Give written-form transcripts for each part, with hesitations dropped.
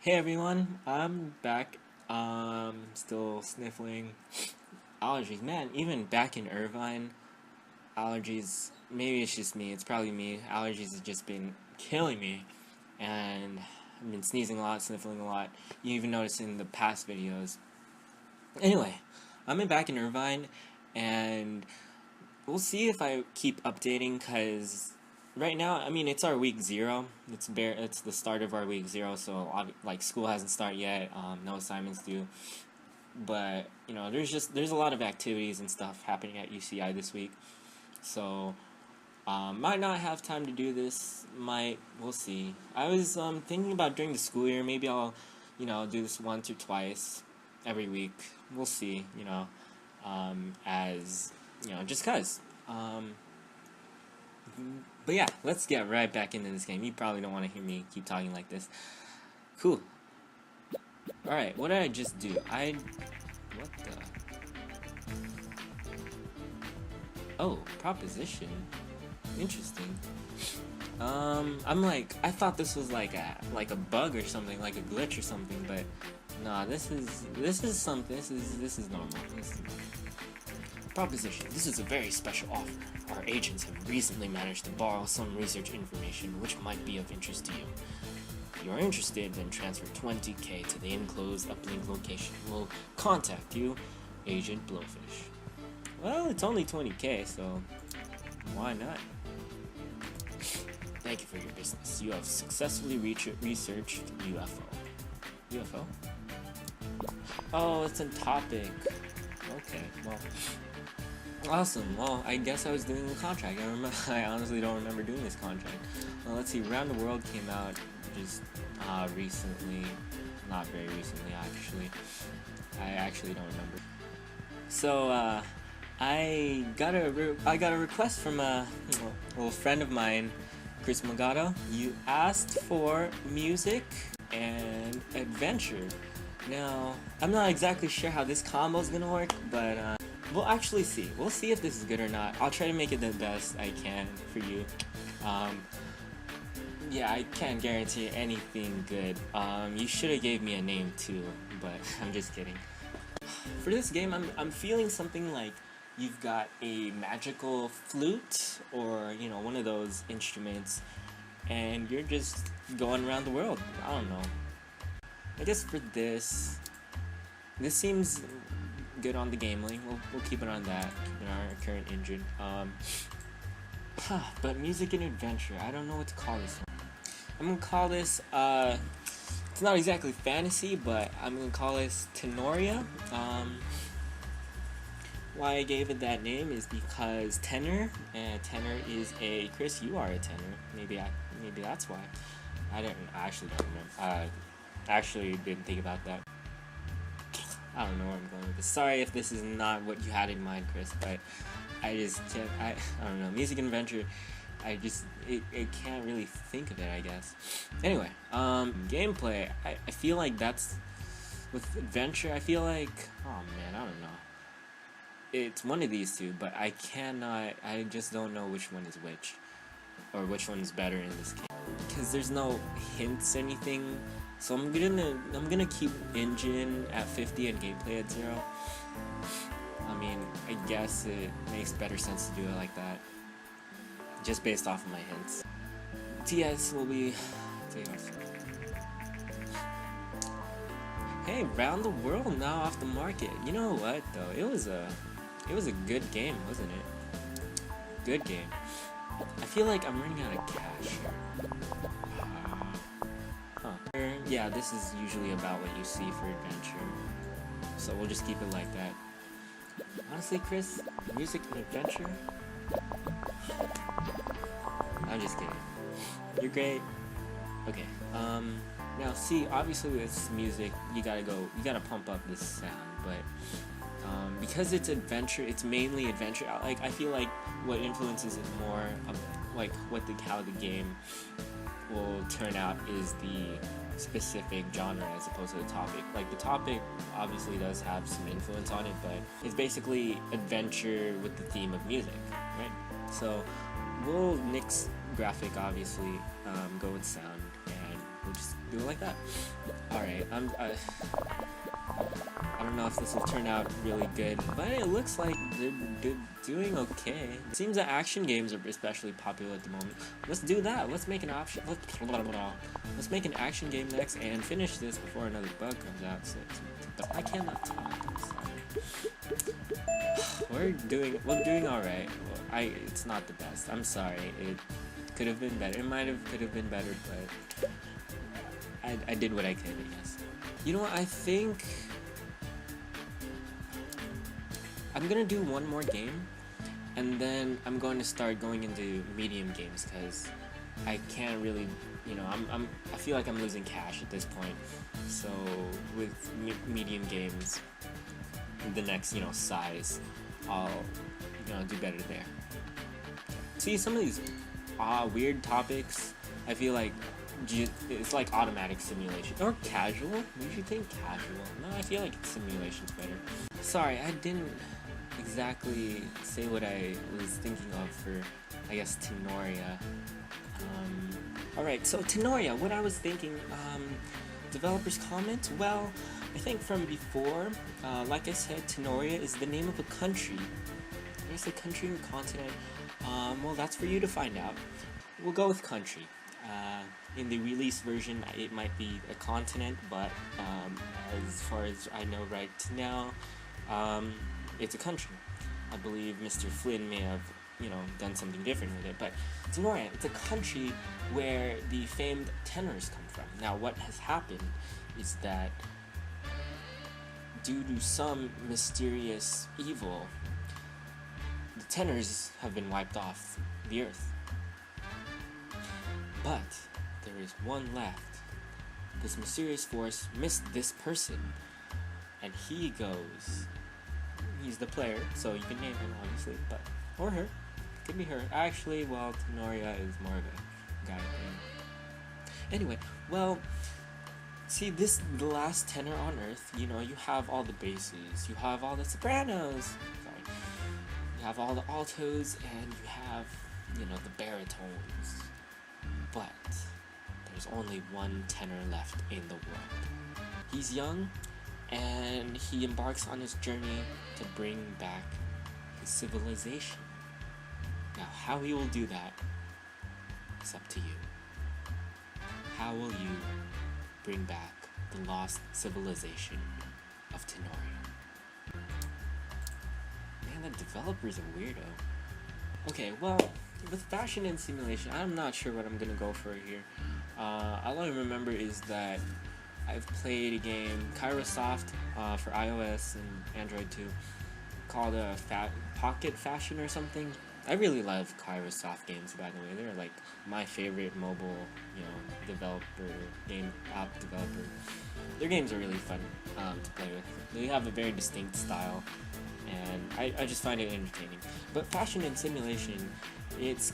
Hey everyone, I'm back. Still sniffling allergies. Man, even back in Irvine, allergies, maybe it's just me, it's probably me. Allergies have just been killing me. And I've been sneezing a lot, sniffling a lot. You even notice in the past videos. Anyway, back in Irvine, and we'll see if I keep updating, because right now, I mean, it's our week 0. It's the start of our week 0, so like school hasn't started yet. No assignments due, but there's a lot of activities and stuff happening at UCI this week, so might not have time to do this. We'll see. I was thinking about during the school year, maybe I'll do this once or twice every week. We'll see. As just cause. But yeah, let's get right back into this game. You probably don't want to hear me keep talking like this. Cool. Alright, what did I just do? What the? Oh, proposition. Interesting. I thought this was like a bug or something, like a glitch or something, but nah, this is something. This is normal. Proposition. This is a very special offer. Our agents have recently managed to borrow some research information which might be of interest to you. If you are interested, then transfer 20k to the enclosed uplink location. We'll contact you, Agent Blowfish. Well, it's only 20k, so why not? Thank you for your business. You have successfully researched UFO. UFO? Oh, it's a topic. Okay, well. Awesome. Well, I guess I was doing the contract. I honestly don't remember doing this contract. Well, let's see. Round the World came out just recently. Not very recently, actually. I actually don't remember. So, I got a request from a little friend of mine, Chris Magato. You asked for music and adventure. Now, I'm not exactly sure how this combo is gonna work, but we'll actually see. We'll see if this is good or not. I'll try to make it the best I can for you. Yeah, I can't guarantee anything good. You should have gave me a name too, but I'm just kidding. For this game, I'm feeling something like you've got a magical flute or one of those instruments, and you're just going around the world. I don't know. I guess for this seems good on the game link. We'll keep it on that in our current engine. But music and adventure, I don't know what to call this one. I'm gonna call this it's not exactly fantasy, but I'm gonna call this Tenoria. Why I gave it that name is because tenor, and tenor is a Chris. You are a tenor. Maybe that's why. I actually don't remember. Actually didn't think about that. I don't know where I'm going with this. Sorry if this is not what you had in mind, Chris, but I don't know. Music and adventure, I can't really think of it, I guess. Anyway, gameplay, I feel like that's, with adventure, I feel like, oh man, I don't know. It's one of these two, but I just don't know which one is which, or which one is better in this game. Because there's no hints, anything. So I'm gonna keep engine at 50 and gameplay at 0. I mean, I guess it makes better sense to do it like that, just based off of my hints. TS will be. Hey, Round the World now off the market. You know what though? It was a good game, wasn't it? Good game. I feel like I'm running out of cash here. Yeah, this is usually about what you see for adventure, so we'll just keep it like that. Honestly, Chris, music and adventure? I'm just kidding. You're great. Okay, now see, obviously with music, you gotta pump up this sound, but because it's adventure, it's mainly adventure. Like, I feel like what influences it more, like how the game will turn out is the specific genre as opposed to the topic. Like, the topic obviously does have some influence on it, but it's basically adventure with the theme of music, right? So we'll nix graphic, obviously, go with sound, and we'll just do it like that. Alright, I don't know if this will turn out really good, but it looks like they're doing okay. It seems that action games are especially popular at the moment. Let's do that. Let's make an option. Let's make an action game next and finish this before another bug comes out. So I cannot talk. I'm sorry. We're doing all right. Well, it's not the best. I'm sorry. It could have been better. Could have been better, but I did what I could, I guess. You know what? I think I'm gonna do one more game, and then I'm going to start going into medium games because I can't really, I feel like I'm losing cash at this point. So with medium games, the next size, I'll do better there. See, some of these weird topics, I feel like it's like automatic simulation or casual. You should think casual. No, I feel like simulation's better. Sorry, I didn't exactly say what I was thinking of for, I guess, Tenoria. Alright, so Tenoria, what I was thinking, developers comment? Well, I think from before, like I said, Tenoria is the name of a country. There's a country and continent. Well, that's for you to find out. We'll go with country. In the release version, it might be a continent, but as far as I know right now, it's a country. I believe Mr. Flynn may have, done something different with it, but Tenoria, it's a country where the famed tenors come from. Now, what has happened is that due to some mysterious evil, the tenors have been wiped off the earth. But there is one left. This mysterious force missed this person, and he goes. He's the player, so you can name him, obviously, or her. It could be her. Actually, well, Tenoria is more of a guy thing. Anyway, well, see, the last tenor on Earth, you have all the basses, you have all the sopranos, you have all the altos, and you have, the baritones. But there's only one tenor left in the world. He's young, and he embarks on his journey to bring back his civilization. Now, how he will do that is up to you. How will you bring back the lost civilization of Tenoria? Man, the developer's a weirdo. Okay, well, with fashion and simulation, I'm not sure what I'm gonna go for here. All I remember is that I've played a game, Kairosoft, for iOS and Android too, called Pocket Fashion or something. I really love Kairosoft games, by the way. They're like my favorite mobile, app developer. Their games are really fun to play with. They have a very distinct style, and I just find it entertaining. But fashion and simulation, it's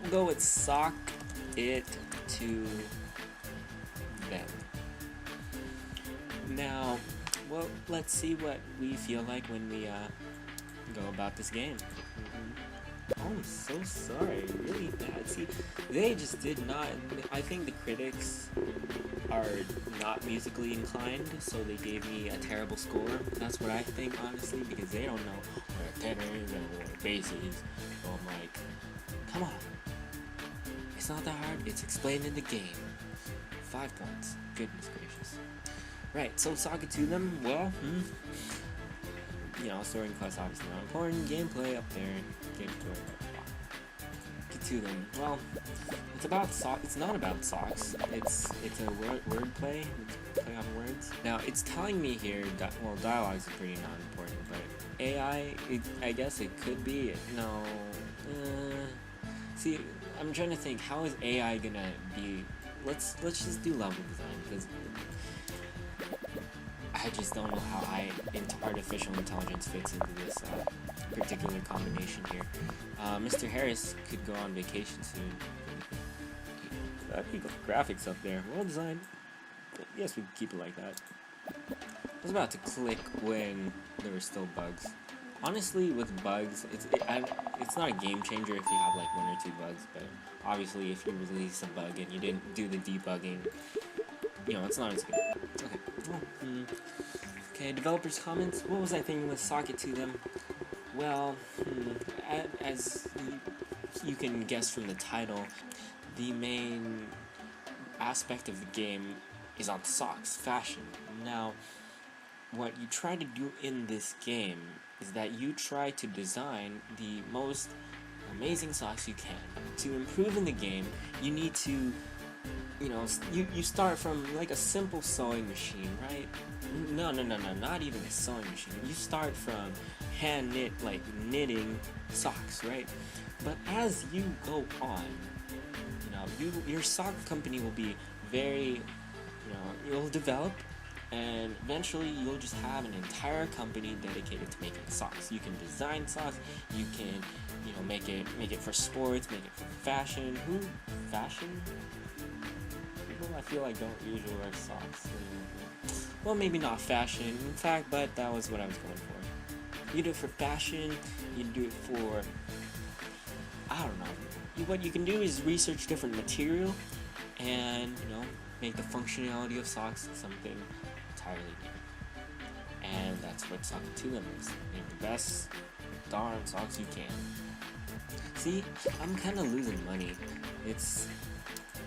we'll go with sock it to them. Now, well, let's see what we feel like when we go about this game. Oh, I'm so sorry, really bad. See, they just did not. I think the critics are not musically inclined, so they gave me a terrible score. That's what I think, honestly, because they don't know what a tenor is and what a bass is. So I'm like, come on. It's not that hard. It's explained in the game. 5 points. Goodness gracious. Right, so Saga to them, well, story and quest obviously not important. Gameplay up there. Gameplay. Get to them. Well, it's about socks. It's not about socks. It's a word play. It's play on words. Now it's telling me here that dialogue is pretty not important, but AI. I guess it could be. No. See, I'm trying to think. How is AI gonna be? Let's just do level design because I just don't know how artificial intelligence fits into this particular combination here. Mr. Harris could go on vacation soon. That'd be graphics up there. Well designed. But yes, we can keep it like that. I was about to click when there were still bugs. Honestly, with bugs, it's not a game changer if you have like one or two bugs, but obviously if you release a bug and you didn't do the debugging, it's not as good. Okay. Well, okay, developers' comments. What was I thinking with socket to them? Well, as you can guess from the title, the main aspect of the game is on socks, fashion. Now, what you try to do in this game is that you try to design the most amazing socks you can. To improve in the game, you need to, you start from like a simple sewing machine, right? No, not even a sewing machine. You start from hand knit, like knitting socks, right? But as you go on, your sock company will be very, you'll develop, and eventually you'll just have an entire company dedicated to making socks. You can design socks, you can, make it for sports, make it for fashion. Fashion? People I feel like don't usually wear socks. Well, maybe not fashion, in fact, but that was what I was going for. You do it for fashion, you do it for, I don't know. What you can do is research different material and, make the functionality of socks something entirely new. And that's what Socket 2 Lim is. Make the best darn socks you can. See, I'm kind of losing money. It's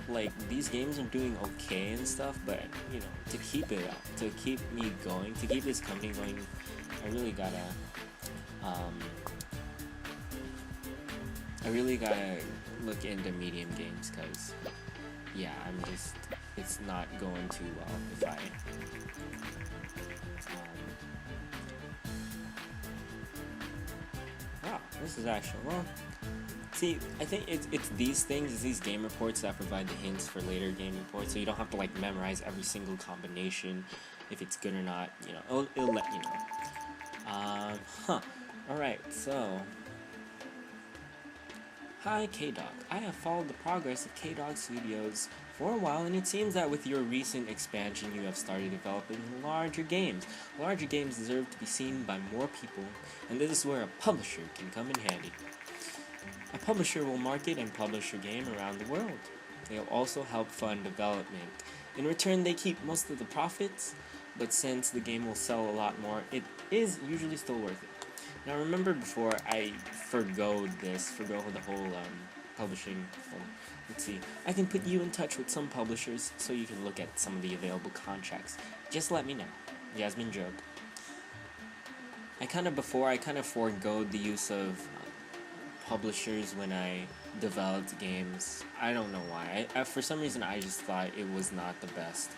like these games are doing okay and stuff, but to keep it up, to keep me going, to keep this company going, I really gotta look into medium games, because it's not going too well if I wow, this is actually, see, I think it's these things, it's these game reports that provide the hints for later game reports, so you don't have to like memorize every single combination if it's good or not. It'll let you know. Alright, so hi K-Dog. I have followed the progress of K-Dog Studios for a while, and it seems that with your recent expansion you have started developing larger games. Larger games deserve to be seen by more people, and this is where a publisher can come in handy. A publisher will market and publish your game around the world. They'll also help fund development. In return, they keep most of the profits, but since the game will sell a lot more, it is usually still worth it. Now remember before I forgo the whole publishing thing. Let's see, I can put you in touch with some publishers so you can look at some of the available contracts. Just let me know. Yasmin joke. I kind of forgoed the use of publishers when I developed games. I don't know why. For some reason I just thought it was not the best.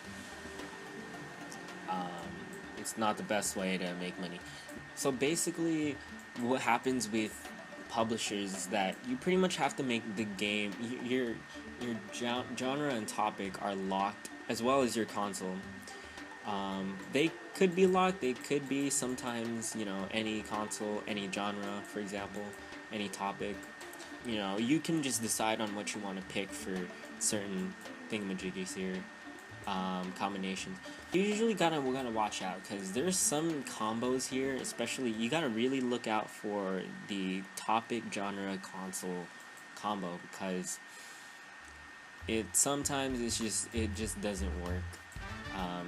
It's not the best way to make money. So basically, what happens with publishers is that you pretty much have to make the game, your genre and topic are locked, as well as your console. They could be locked, they could be sometimes, any console, any genre, for example, any topic. You can just decide on what you want to pick for certain thingamajiggies here. Combinations. You usually gotta watch out, because there's some combos here, especially you gotta really look out for the topic, genre, console combo, because it just doesn't work.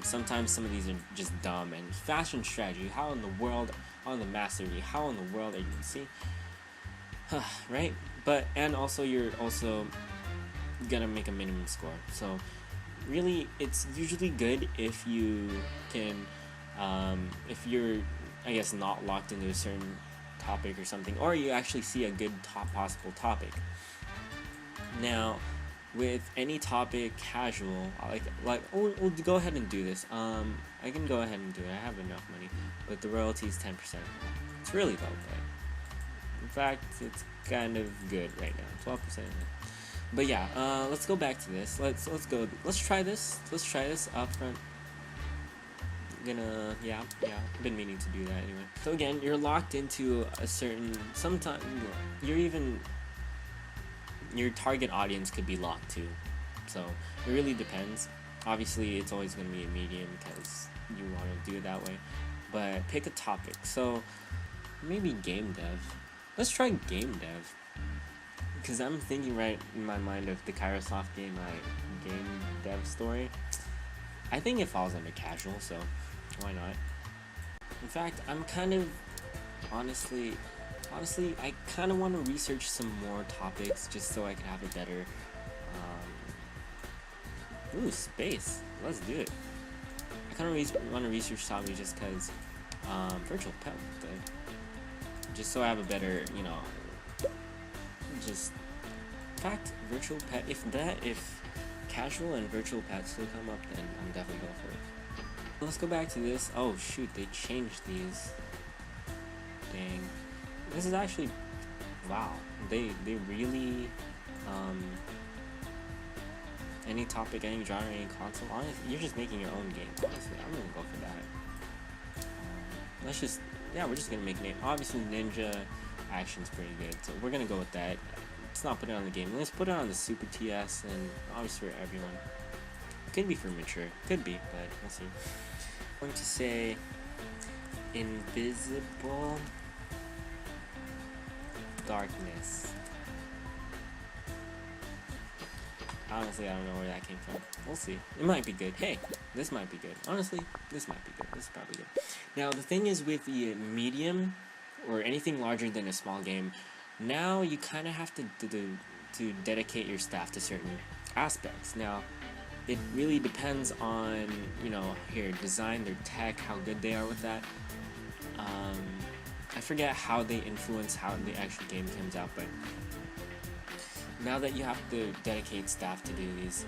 Sometimes some of these are just dumb. And fashion strategy, how in the world are you see? Right? But and also you're also gonna make a minimum score, so really, it's usually good if you can, if you're, I guess, not locked into a certain topic or something, or you actually see a good possible topic. Now, with any topic, casual, we'll go ahead and do this. I can go ahead and do it. I have enough money, but the royalty is 10%. It's really low, but in fact, it's kind of good right now, 12%. But yeah, let's go back to this. Let's try this. Let's try this up front. I've been meaning to do that anyway. So again, you're locked into a certain, sometimes your target audience could be locked too. So it really depends. Obviously, it's always going to be a medium because you want to do it that way. But pick a topic. So maybe game dev. Let's try game dev. Because I'm thinking right in my mind of the Kairosoft game, game dev story. I think it falls under casual, so why not? In fact, I'm kind of honestly, I kind of want to research some more topics just so I can have a better. Ooh, space. Let's do it. I kind of want to research topics just because virtual pet, but just so I have a better, just in fact, virtual pet. If casual and virtual pet still come up, then I'm definitely going for it. Let's go back to this. Oh shoot, they changed these. Dang, this is actually, wow. They really, any topic, any genre, any console. Honestly, you're just making your own game. Honestly, I'm gonna go for that. We're just gonna make a name. Obviously, Ninja Action's pretty good, so we're gonna go with that. Let's not put it on the game. Let's put it on the Super TS, and obviously for everyone. Could be for mature, could be, but we'll see. I'm going to say Invisible Darkness. Honestly, I don't know where that came from. We'll see. It might be good. Hey, this might be good. Honestly, this might be good. This is probably good. Now, the thing is with the medium or anything larger than a small game, now you kind of have to dedicate your staff to certain aspects. Now, it really depends on, your design, their tech, how good they are with that. I forget how they influence how the actual game comes out, but now that you have to dedicate staff to do these,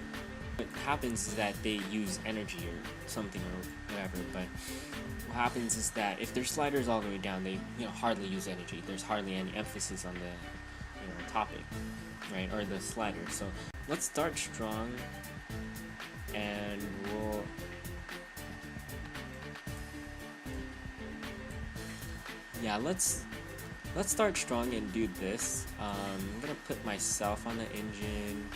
what happens is that they use energy or something or whatever, but what happens is that if their slider is all the way down, they hardly use energy. There's hardly any emphasis on the topic, right, or the slider. So let's start strong, and let's start strong and do this. I'm gonna put myself on the engine.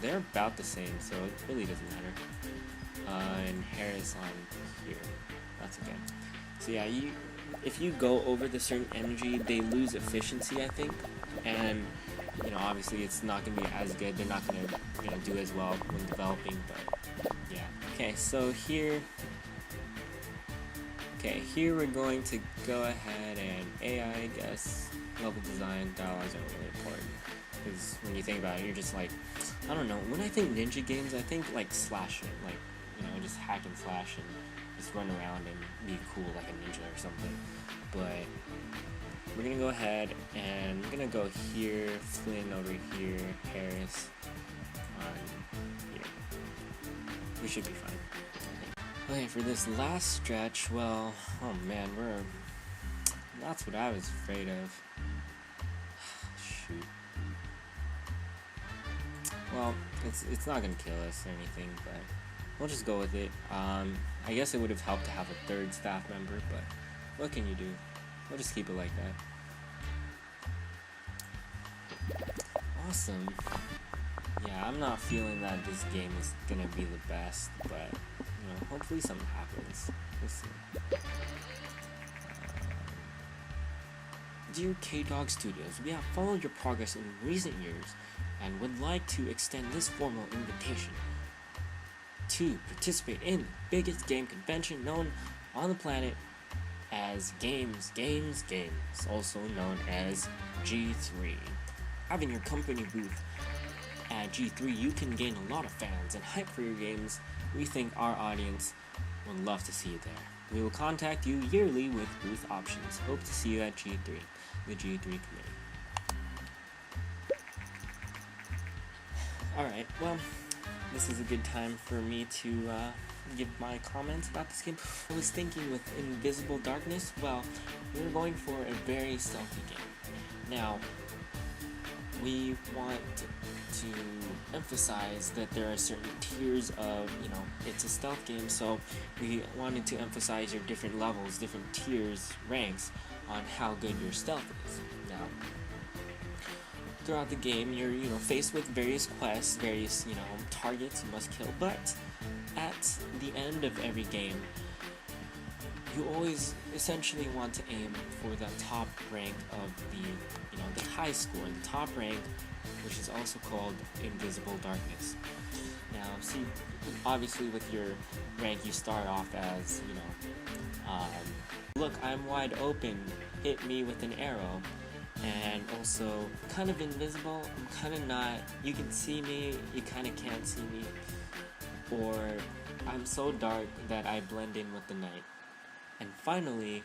They're about the same, so it really doesn't matter. And Harris on here. That's okay. So yeah, if you go over the certain energy, they lose efficiency, I think, and obviously it's not gonna be as good. They're not gonna do as well when developing, but yeah. Okay, so here we're going to go ahead and AI, I guess. Level design, dialogues aren't really important, because when you think about it, you're just like, I don't know, when I think ninja games, I think like slashing, like, just hack and slash and just run around and be cool like a ninja or something. But we're gonna go ahead and we're gonna go here, Flynn over here, Harris on here. We should be fine. Okay, for this last stretch, well, oh man, that's what I was afraid of. Shoot. Well, it's not gonna kill us or anything, but we'll just go with it. I guess it would have helped to have a third staff member, but what can you do? We'll just keep it like that. Awesome. Yeah, I'm not feeling that this game is gonna be the best, but hopefully something happens. We'll see. Dear K-Dog Studios, we have followed your progress in recent years and would like to extend this formal invitation to participate in the biggest game convention known on the planet as Games, also known as G3. Having your company booth at G3, you can gain a lot of fans and hype for your games. We think our audience would love to see you there. We will contact you yearly with booth options. Hope to see you at G3, the G3 committee. Alright, well, this is a good time for me to give my comments about this game. I was thinking with Invisible Darkness, well, we're going for a very stealthy game. Now, we want to emphasize that there are certain tiers of, it's a stealth game, so we wanted to emphasize your different levels, different tiers, ranks, on how good your stealth is. Now, throughout the game, you're, faced with various quests, various, targets you must kill, but at the end of every game, you always essentially want to aim for the top rank of the high score, the top rank, which is also called Invisible Darkness. Now, see, obviously with your rank, you start off as, look, I'm wide open, hit me with an arrow, and also kind of invisible, I'm kind of not, you can see me, you kind of can't see me, or I'm so dark that I blend in with the night. And finally,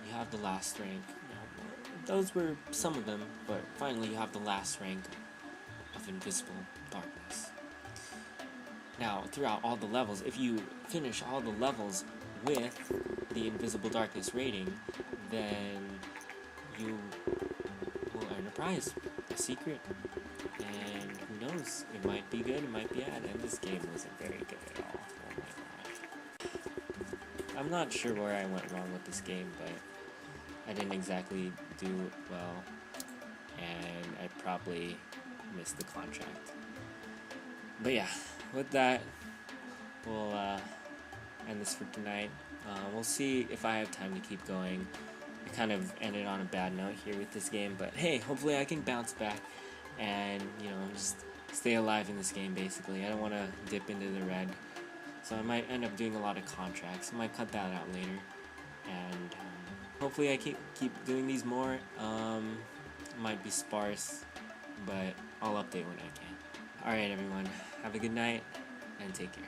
you have the last rank. Those were some of them, but finally you have the last rank of Invisible Darkness. Now, throughout all the levels, if you finish all the levels with the Invisible Darkness rating, then you will earn a prize, a secret. And who knows, it might be good, it might be bad, and this game wasn't very good at all. Oh my gosh. I'm not sure where I went wrong with this game, but I didn't exactly do well, and I probably missed the contract. But yeah, with that, we'll end this for tonight. We'll see if I have time to keep going. I kind of ended on a bad note here with this game, but hey, hopefully I can bounce back and, just stay alive in this game, basically. I don't want to dip into the red, so I might end up doing a lot of contracts. I might cut that out later, and hopefully I keep doing these more. Might be sparse, but I'll update when I can. Alright everyone, have a good night, and take care.